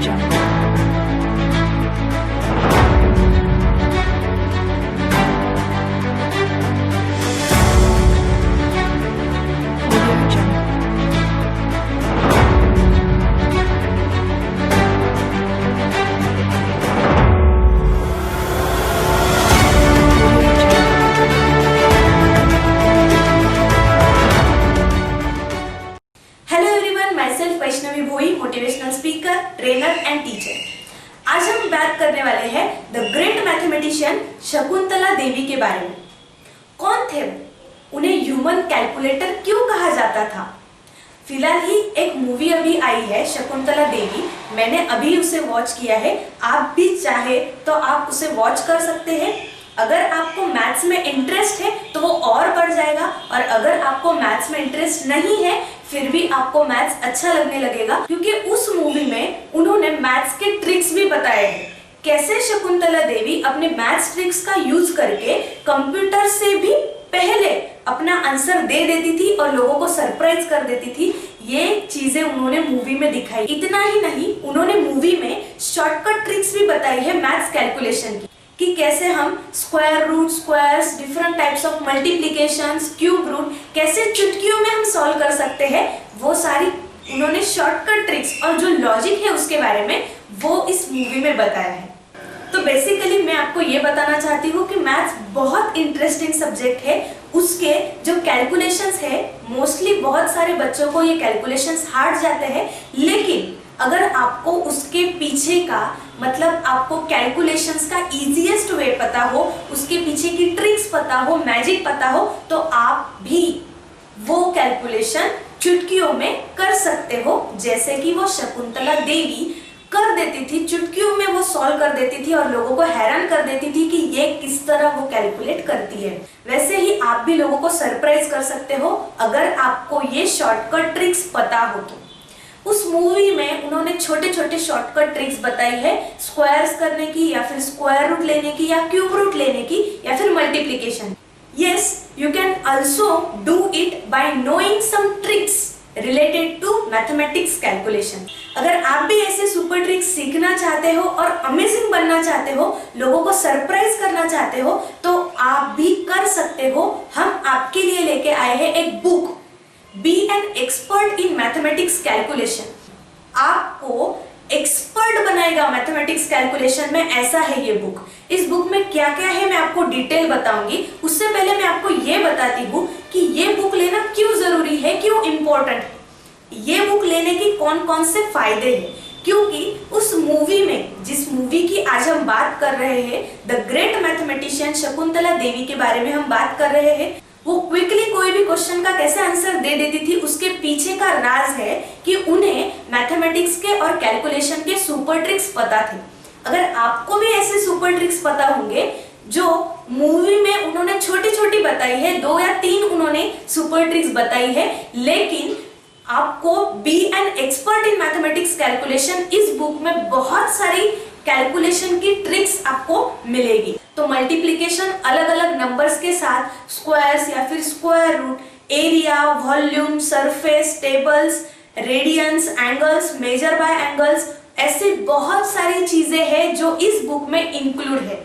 Jungle. Audio Jungle. Audio Jungle. Hello everyone, my self Vaishnavi Bhoi, motivational speaker, trainer and teacher. आज हम बात करने वाले हैं the great mathematician Shakuntala Devi के बारे में। कौन थे उन्हें ह्यूमन कैलकुलेटर क्यों कहा जाता था? फिलहाल ही एक मूवी अभी आई है शकुंतला देवी, मैंने अभी उसे वॉच किया है। आप भी चाहे तो आप उसे वॉच कर सकते हैं। अगर आपको मैथ्स में इंटरेस्ट है तो वो और बढ़ जाएगा, और अगर आपको मैथ्स में इंटरेस्ट नहीं है फिर भी आपको मैथ्स अच्छा लगने लगेगा, क्योंकि उस मूवी में उन्होंने मैथ्स के ट्रिक्स भी बताए हैं। कैसे शकुंतला देवी अपने मैथ्स ट्रिक्स का यूज करके कंप्यूटर से भी पहले अपना आंसर दे देती थी और लोगों को सरप्राइज कर देती थी, ये चीजें उन्होंने मूवी में दिखाई। इतना ही नहीं, उन्होंने मूवी में शॉर्टकट ट्रिक्स भी बताई है मैथ्स कैलकुलेशन की, कि कैसे हम square root, squares, different types of multiplications, cube root कैसे चुटकियों में हम सॉल्व कर सकते हैं। वो सारी उन्होंने शॉर्टकट ट्रिक्स और जो लॉजिक है उसके बारे में वो इस मूवी में बताया है। तो बेसिकली मैं आपको ये बताना चाहती हूँ कि मैथ्स बहुत इंटरेस्टिंग सब्जेक्ट है। उसके जो कैलकुलेशंस है, मोस्टली बहुत सारे बच्चों को ये कैलकुलेशंस हार्ड जाते हैं, लेकिन अगर आपको उसके पीछे का मतलब आपको कैलकुलेशंस का इजीएस्ट वे पता हो, उसके पीछे की ट्रिक्स पता हो, मैजिक पता हो, तो आप भी वो कैलकुलेशन चुटकियों में कर सकते हो, जैसे कि वो शकुंतला देवी कर देती थी। चुटकियों में वो सॉल्व कर देती थी और लोगों को हैरान कर देती थी कि ये किस तरह वो कैलकुलेट करती है। वैसे ही आप भी लोगों को सरप्राइज कर सकते हो अगर आपको ये शॉर्टकट ट्रिक्स पता हो तो। उस मूवी में उन्होंने छोटे छोटे शॉर्टकट ट्रिक्स बताई है, स्क्वायर्स करने की या फिर स्क्वायर रूट लेने की या क्यूब रूट लेने की या फिर multiplication. Yes, you can also do it by knowing some tricks related to mathematics calculation. अगर आप भी ऐसे सुपर ट्रिक्स सीखना चाहते हो और अमेजिंग बनना चाहते हो, लोगों को सरप्राइज करना चाहते हो, तो आप भी कर सकते हो। हम आपके लिए लेके आए हैं एक book, be an expert in mathematics calculation. आपको एक्सपर्ट बनाएगा मैथमेटिक्स कैलकुलेशन में, ऐसा है ये बुक। इस बुक में क्या क्या है मैं आपको डिटेल बताऊंगी। उससे पहले मैं आपको ये बताती हूँ कि ये बुक लेना क्यों जरूरी है, क्यों इम्पोर्टेंट है, ये बुक लेने की कौन कौन से फायदे हैं। क्योंकि उस मूवी में, जिस मूवी की आज हम बात कर रहे हैं, the great mathematician Shakuntala Devi के बारे में हम बात कर रहे हैं, वो क्विकली कोई भी क्वेश्चन का कैसे आंसर दे देती थी, उसके पीछे का राज है कि उन्हें मैथमेटिक्स के और कैलकुलेशन के सुपर ट्रिक्स पता थे। अगर आपको भी ऐसे सुपर ट्रिक्स पता होंगे जो मूवी में उन्होंने छोटी छोटी बताई है, 2 या 3 उन्होंने सुपर ट्रिक्स बताई है, लेकिन आपको be an expert in mathematics calculation इस बुक में बहुत सारी कैलकुलेशन की ट्रिक्स आपको मिलेगी। तो मल्टीप्लिकेशन अलग अलग नंबर्स के साथ, स्क्वायर्स या फिर square root, area, volume, surface, tables, radians, angles, measure by angles, ऐसी बहुत सारी चीजें हैं जो इस बुक में इंक्लूड है।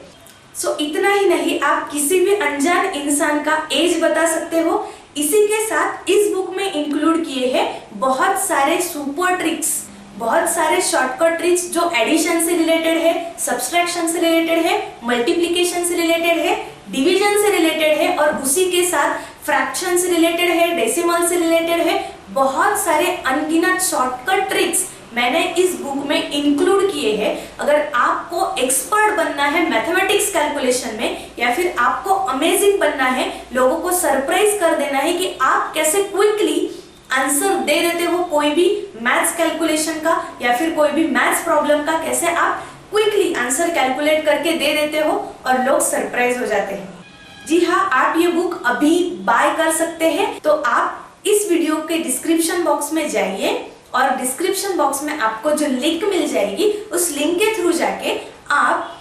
सो इतना ही नहीं, आप किसी भी अनजान इंसान का एज बता सकते हो। इसी के साथ इस बुक में इंक्लूड किए हैं बहुत सारे सुपर ट्रिक्स, बहुत सारे शॉर्टकट ट्रिक्स जो एडिशन से रिलेटेड है, सब्सट्रैक्शन से रिलेटेड है, मल्टीप्लिकेशन से रिलेटेड है, डिवीजन से रिलेटेड है, और उसी के साथ फ्रैक्शन से रिलेटेड है, डेसिमल से रिलेटेड है। बहुत सारे अनगिनत शॉर्टकट ट्रिक्स मैंने इस बुक में इंक्लूड किए हैं। अगर आपको एक्सपर्ट बनना है मैथमेटिक्स कैलकुलेशन में, या फिर आपको अमेजिंग बनना है, लोगों को सरप्राइज कर देना है कि आप कैसे क्विकली आंसर दे देते हो कोई भी मैथ्स कैलकुलेशन का या फिर कोई भी मैथ्स प्रॉब्लम का, कैसे आप क्विकली आंसर कैलकुलेट करके दे देते हो और लोग सरप्राइज हो जाते हैं। जी हाँ, आप ये बुक अभी बाय कर सकते हैं। तो आप इस वीडियो के डिस्क्रिप्शन बॉक्स में जाइए और डिस्क्रिप्शन बॉक्स में आपको जो लिंक मिल जाएगी, उस लिंक के थ्रू जाके आप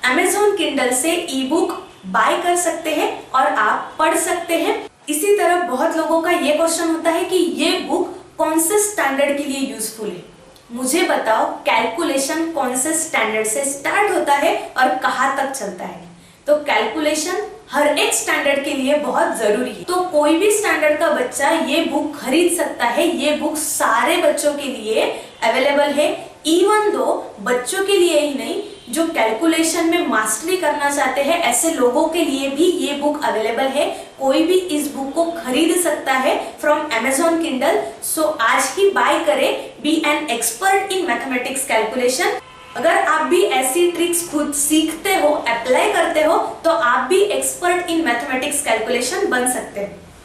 Amazon Kindle से ई बुक बाय कर सकते हैं और आप पढ़ सकते हैं। इसी तरह बहुत लोगों का ये क्वेश्चन होता है कि ये बुक कौन से स्टैंडर्ड के लिए यूजफुल है। मुझे बताओ कैलकुलेशन कौन से स्टैंडर्ड से स्टार्ट होता है और कहाँ तक चलता है। तो कैलकुलेशन हर एक स्टैंडर्ड के लिए बहुत जरूरी है। तो कोई भी स्टैंडर्ड का बच्चा ये बुक खरीद सकता है। ये बुक सारे बच्चों के लिए अवेलेबल है। इवन दो बच्चों के लिए ही नहीं, जो कैलकुलेशन में मास्टरी करना चाहते हैं ऐसे लोगों के लिए भी ये बुक अवेलेबल है। कोई भी इस बुक को खरीद सकता है फ्रॉम Amazon Kindle। सो आज ही बाय करें be an expert in mathematics calculation. अगर आप भी ऐसी ट्रिक्स खुद सीखते हो, अप्लाई करते हो, तो आप भी एक्सपर्ट इन मैथमेटिक्स कैलकुलेशन बन सकते हैं।